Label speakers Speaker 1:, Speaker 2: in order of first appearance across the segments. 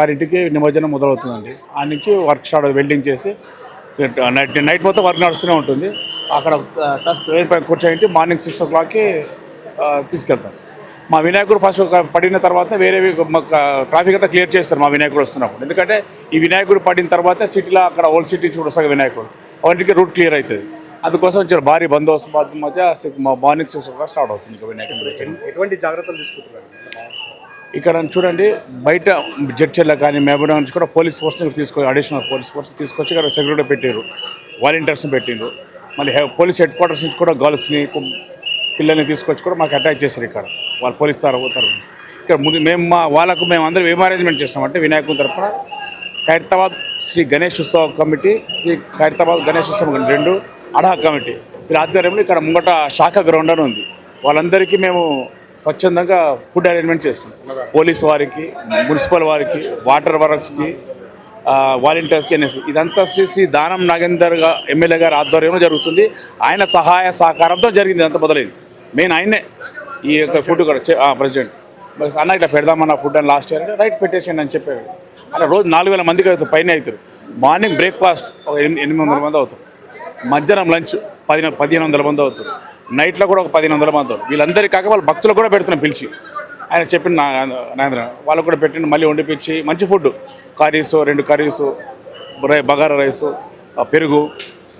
Speaker 1: ఆరింటికి నిమజ్జనం మొదలవుతుందండి. ఆ నుంచి వర్క్ స్టార్ట్ వెల్డింగ్ చేసి నైట్ మొత్తం వర్క్ నడుస్తూనే ఉంటుంది. అక్కడ ట్రైన్ పైన కూర్చోబెట్టి మార్నింగ్ 6 o'clockకి తీసుకెళ్తాం. మా వినాయకుడు ఫస్ట్ పడిన తర్వాత వేరే ట్రాఫిక్ అంతా క్లియర్ చేస్తారు మా వినాయకుడు వస్తున్నప్పుడు. ఎందుకంటే ఈ వినాయకుడు పడిన తర్వాత సిటీలో అక్కడ ఓల్డ్ సిటీ నుంచి కూడా వస్తుంది వినాయకుడు, అవన్నిటికీ రూట్ క్లియర్ అవుతుంది. అందుకోసం భారీ బందోబస్తు మధ్య మార్నింగ్ 6 o'clock స్టార్ట్ అవుతుంది. ఇక వినాయకుడు
Speaker 2: ఎటువంటి జాగ్రత్తలు తీసుకుంటున్నారు?
Speaker 1: ఇక్కడ చూడండి, బయట జడ్చర్ల కానీ మహబూబ్ నుంచి కూడా police force additional police force తీసుకొచ్చి ఇక్కడ సెక్యూరిటీ పెట్టారు, వాలంటీర్స్ని పెట్టిండ్రు. మళ్ళీ పోలీస్ హెడ్ క్వార్టర్స్ నుంచి కూడా గర్ల్స్ని పిల్లల్ని తీసుకొచ్చి కూడా మాకు అటాక్ చేశారు. ఇక్కడ వాళ్ళు పోలీస్ తరఫు ఇక్కడ మేము అందరం ఏం అరేంజ్మెంట్ చేసినామంటే వినాయకుని తరఫున ఖైరతాబాద్ శ్రీ గణేష్ ఉత్సవ కమిటీ, శ్రీ ఖైరతాబాద్ గణేష్ ఉత్సవం 2 అడా కమిటీ వీళ్ళ ఆధ్వర్యంలో ఇక్కడ ముంగట శాఖ గ్రౌండ్ అని ఉంది. వాళ్ళందరికీ మేము స్వచ్ఛందంగా ఫుడ్ అరేంజ్మెంట్ చేసుకున్నాం. పోలీస్ వారికి, మున్సిపల్ వారికి, వాటర్ వర్క్స్కి, వాలంటీర్స్కి ఇదంతా శ్రీ దానం నాగేందర్ ఎమ్మెల్యే గారి ఆధ్వర్యంలో జరుగుతుంది. ఆయన సహాయ సహకారంతో జరిగింది. ఇదంతా మొదలైంది. మెయిన్ ఆయనే ఈ యొక్క ఫుడ్ కూడా ప్రెసిడెంట్ అన్న ఇట్లా పెడదామన్న ఫుడ్ అని లాస్ట్ ఇయర్ రైట్ పెట్టేసేయండి అని చెప్పారు. అలా రోజు 4,000 మందికి అవుతారు, పైన అవుతారు. మార్నింగ్ బ్రేక్ఫాస్ట్ 800 మంది అవుతారు. మధ్యాహ్నం లంచ్ 1,500 మంది అవుతారు. నైట్లో కూడా 1,500 మంది అవుతారు. వీళ్ళందరికీ కాక వాళ్ళ భక్తులు కూడా పెడుతున్నాం పిలిచి. ఆయన చెప్పిన నాగేంద్ర వాళ్ళకు కూడా పెట్టిండు. మళ్ళీ వండిపించి మంచి food, curries 2 curries, bagara rice, పెరుగు,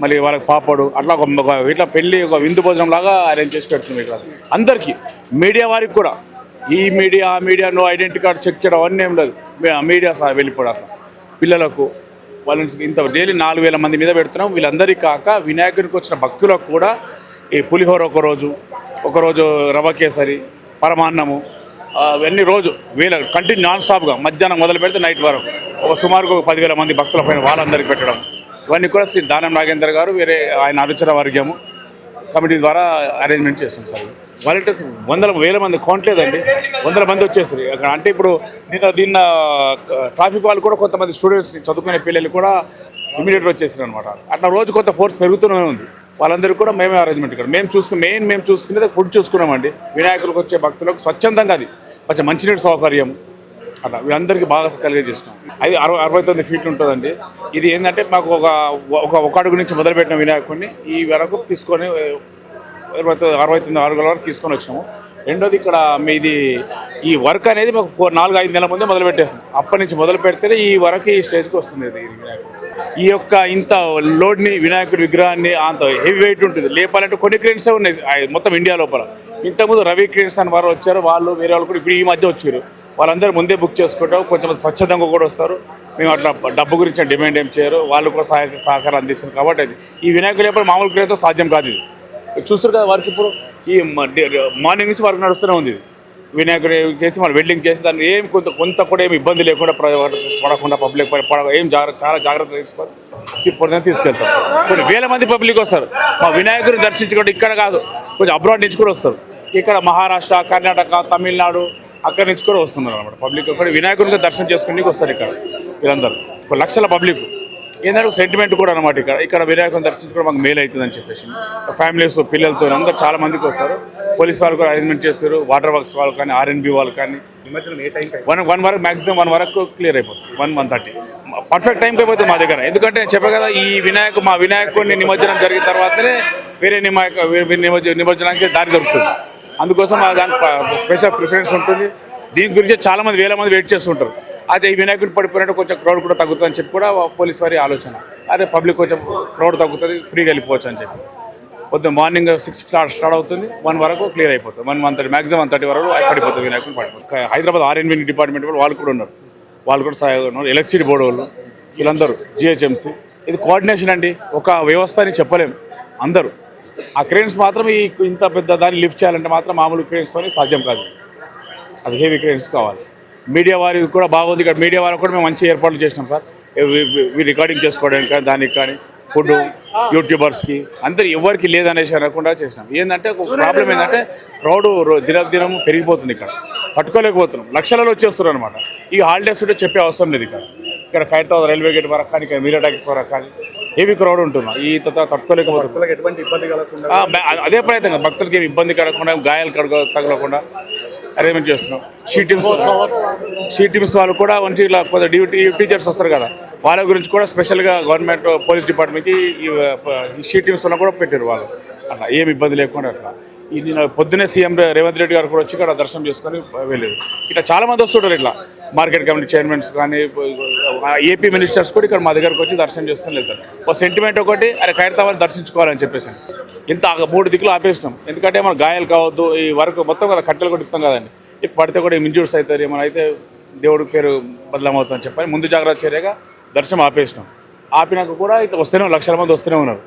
Speaker 1: మళ్ళీ వాళ్ళకి పాపడు, అట్లా ఇట్లా పెళ్ళి ఒక విందు భోజనం లాగా అరేంజ్ చేసి పెడుతున్నాం. ఇక్కడ అందరికీ, మీడియా వారికి కూడా, ఈ మీడియా ఆ media no identity card check చేయడం అవన్నీ ఏం లేదు. మీడియా వెళ్ళిపోవడం అట్లా పిల్లలకు వాళ్ళని ఇంత డైలీ 4,000 మంది మీద పెడుతున్నాం. వీళ్ళందరికీ కాక వినాయకుడికి వచ్చిన భక్తులకు కూడా ఈ పులిహోర ఒకరోజు రవ్వ కేసరి, పరమాన్నము అవన్నీ రోజు కంటిన్యూ నాన్ స్టాప్గా మధ్యాహ్నం మొదలు పెడితే నైట్ వరకు సుమారుగా 10,000 మంది భక్తుల పైన వాళ్ళందరికీ పెట్టడం. ఇవన్నీ కూడా శ్రీ దానం నాగేందర్ గారు వేరే ఆయన అనుచర వర్గము కమిటీ ద్వారా అరేంజ్మెంట్ చేస్తాం సార్. వాలంటీర్స్ 100,000 మంది కౌంట్లేదండి, 100 మంది వచ్చేస్తారు అక్కడ. అంటే ఇప్పుడు నిన్న ట్రాఫిక్ వాళ్ళు కూడా కొంతమంది స్టూడెంట్స్ చదువుకునే పిల్లలు కూడా ఇమీడియట్గా వచ్చేసారు అనమాట. అట్లా రోజు కొంత ఫోర్స్ పెరుగుతూనే ఉంది. వాళ్ళందరికీ కూడా మేమే అరేంజ్మెంట్ ఇక్కడ మేము చూసుకునేది ఫుడ్ చూసుకున్నామండి. వినాయకులకు వచ్చే భక్తులకు స్వచ్ఛందంగా అది కొంచెం మంచినీటి సౌకర్యం అట్లా వీళ్ళందరికీ బాగా కలిగజేసినాం. అది 69 ఫీట్లు ఉంటుందండి. ఇది ఏంటంటే మాకు ఒక అడుగు నుంచి మొదలుపెట్టిన వినాయకుడిని ఈ వరకు తీసుకొని 69 అడుగుల వరకు తీసుకొని వచ్చినాము. రెండోది ఇక్కడ మీది ఈ వర్క్ అనేది మాకు 4-5 నెలల ముందే మొదలు పెట్టేస్తాం. అప్పటి నుంచి మొదలు పెడితేనే ఈ వరకు ఈ స్టేజ్కి వస్తుంది. ఇది వినాయకుడు ఈ యొక్క ఇంత లోడ్ని వినాయకుడి విగ్రహాన్ని అంత హెవీ వెయిట్ ఉంటుంది. లేపాలంటే కొన్ని క్రేన్సే ఉన్నాయి మొత్తం ఇండియా లోపల. ఇంతకుముందు రవి క్రేన్స్ అని వారు వచ్చారు, వాళ్ళు వేరే వాళ్ళు కూడా ఇప్పుడు ఈ మధ్య వచ్చారు. వాళ్ళందరూ ముందే బుక్ చేసుకుంటాం. కొంచెం స్వచ్ఛందంగా కూడా వస్తారు. మేము అట్లా డబ్బు గురించి డిమాండ్ ఏం చేయరు, వాళ్ళు కూడా సహకారం అందిస్తారు. కాబట్టి అది ఈ వినాయకుడు లేకపోతే మామూలు క్రేన్తో సాధ్యం కాదు. ఇది చూస్తారు కదా వర్క్ ఇప్పుడు ఈ మార్నింగ్ నుంచి వర్క్ నడుస్తూనే ఉంది. వినాయకుడు చేసి మనం వెల్డింగ్ చేసి దాన్ని ఏం కొంత కూడా ఏమి ఇబ్బంది లేకుండా పడకుండా పబ్లిక్ ఏం చాలా జాగ్రత్త తీసుకెళ్తాం. కొన్ని వేల మంది పబ్లిక్ వస్తారు మా వినాయకుడిని దర్శించుకుంటే. ఇక్కడ కాదు, కొంచెం అబ్రాడ్ నుంచి కూడా వస్తారు. ఇక్కడ మహారాష్ట్ర, కర్ణాటక, తమిళనాడు అక్కడి నుంచి కూడా వస్తున్నారు అనమాట పబ్లిక్. కూడా వినాయకుడిని దర్శనం చేసుకుని వస్తారు ఇక్కడ వీళ్ళందరూ. లక్షల పబ్లిక్ ఏంటంటే ఒక సెంటిమెంట్ కూడా అనమాట. ఇక్కడ వినాయకుని దర్శించుకోవడం మాకు మేలు అవుతుందని చెప్పేసి ఫ్యామిలీస్ పిల్లలతో అందరూ చాలా మందికి వస్తారు. పోలీస్ వాళ్ళు కూడా అరేంజ్మెంట్ చేస్తారు, వాటర్ వర్క్స్ వాళ్ళు కానీ, ఆర్ఎన్బి వాళ్ళు కానీ. వన్ వరకు మ్యాక్సిమం 1 వరకు క్లియర్ అయిపోతుంది. 1:30 పర్ఫెక్ట్ టైంకి అయిపోతుంది మా దగ్గర. ఎందుకంటే చెప్పే కదా, మా వినాయకుడిని నిమజ్జనం జరిగిన తర్వాతనే వేరే నిమజ్జనానికి దారి దొరుకుతుంది. అందుకోసం దానికి స్పెషల్ ప్రిఫరెన్స్ ఉంటుంది. దీని గురించి చాలా మంది వేల మంది వెయిట్ చేస్తుంటారు. అదే ఈ వినాయకుడు పడిపోయినట్టు కొంచెం క్రౌడ్ కూడా తగ్గుతుందని చెప్పి కూడా పోలీస్ వారి ఆలోచన. అదే పబ్లిక్ కొంచెం క్రౌడ్ తగ్గుతుంది, ఫ్రీగా వెళ్ళిపోవచ్చు అని చెప్పి. పొద్దున్న మార్నింగ్ 6 స్టార్ట్ అవుతుంది, 1 వరకు క్లియర్ అయిపోతుంది. 1:30 మ్యాక్సిమం 1:30 వరకు పడిపోతుంది వినాయకుడు పడిపోతుంది. హైదరాబాద్ ఆర్ఎన్బి డిపార్ట్మెంట్ వాళ్ళు కూడా ఉన్నారు, వాళ్ళు కూడా సహాయంగా ఉన్నారు. ఎలక్ట్రిసిటీ బోర్డు వాళ్ళు వీళ్ళందరూ, జిహెచ్ఎంసీ. ఇది కోఆర్డినేషన్ అండి, ఒక వ్యవస్థ అని చెప్పలేము అందరూ. ఆ క్రేన్స్ మాత్రం ఇంత పెద్ద దాన్ని లిఫ్ట్ చేయాలంటే మాత్రం మామూలు క్రేన్స్తో సాధ్యం కాదు. అది హెవీ క్రేన్స్ కావాలి. మీడియా వారికి కూడా బాగుంది. ఇక్కడ మీడియా వారికి కూడా మేము మంచి ఏర్పాట్లు చేసినాం సార్. రికార్డింగ్ చేసుకోవడానికి కానీ, దానికి కానీ, ఫుడ్ యూట్యూబర్స్కి అందరు ఎవరికి లేదనేసి అనకుండా చేసినాం. ఏంటంటే ఒక ప్రాబ్లం ఏంటంటే క్రౌడ్ దినం పెరిగిపోతుంది. ఇక్కడ తట్టుకోలేకపోతున్నాం, లక్షలలో వచ్చేస్తున్నారు అనమాట. ఈ హాలిడేస్ ఉంటే చెప్పే అవసరం లేదు. ఇక్కడ ఖైరతాబాద్ రైల్వే గేట్ వరకు కానీ, ఇక్కడ మీరా టాకీస్ వరకు కానీ హెవీ క్రౌడ్ ఉంటున్నాం. ఈ తట్టుకోలేకపోతున్నాం.
Speaker 2: ఎటువంటి ఇబ్బంది కలగకుండా
Speaker 1: అదే ప్రయత్నం, భక్తులకి ఏమి ఇబ్బంది కలగకుండా, గాయాలు తగలకుండా అరేంజ్మెంట్ చేస్తున్నాం. షీ టీమ్స్ వాళ్ళు కూడా మంచి ఇలా కొంత టీచర్స్ వస్తారు కదా, వాళ్ళ గురించి కూడా స్పెషల్గా గవర్నమెంట్ పోలీస్ డిపార్ట్మెంట్కి ఈ షీ టీమ్స్ వల్ల కూడా పెట్టారు వాళ్ళు. అట్లా ఏమి ఇబ్బంది లేకుండా అట్లా. ఇది పొద్దున్నే సీఎం రేవంత్ రెడ్డి గారు కూడా వచ్చి ఇక్కడ దర్శనం చేసుకొని వెళ్ళారు. ఇట్లా చాలామంది వస్తుంటారు, ఇట్లా మార్కెట్ కమిటీ చైర్మన్స్ కానీ ఏపీ మినిస్టర్స్ కూడా ఇక్కడ మా దగ్గరకు వచ్చి దర్శనం చేసుకొని వెళ్తారు. ఒక సెంటిమెంట్ ఒకటి, అరే ఖైరతాబాద్ దర్శించుకోవాలని చెప్పేసి ఇంత 3 దిక్కులు ఆపేసినాం. ఎందుకంటే మన గాయాలు కావద్దు, ఈ వరకు మొత్తం కదా కట్టెలు కూడా ఇస్తాం కదండి, ఇప్పుడు పడితే కూడా ఇంజూర్స్ అవుతారు, ఏమైనా అయితే దేవుడి పేరు బదలమవుతుందని చెప్పని ముందు జాగ్రత్త చర్యగా దర్శనం ఆపేసినాం. ఆపినాక కూడా ఇట్లా వస్తూనే లక్షల మంది వస్తూనే ఉన్నారు.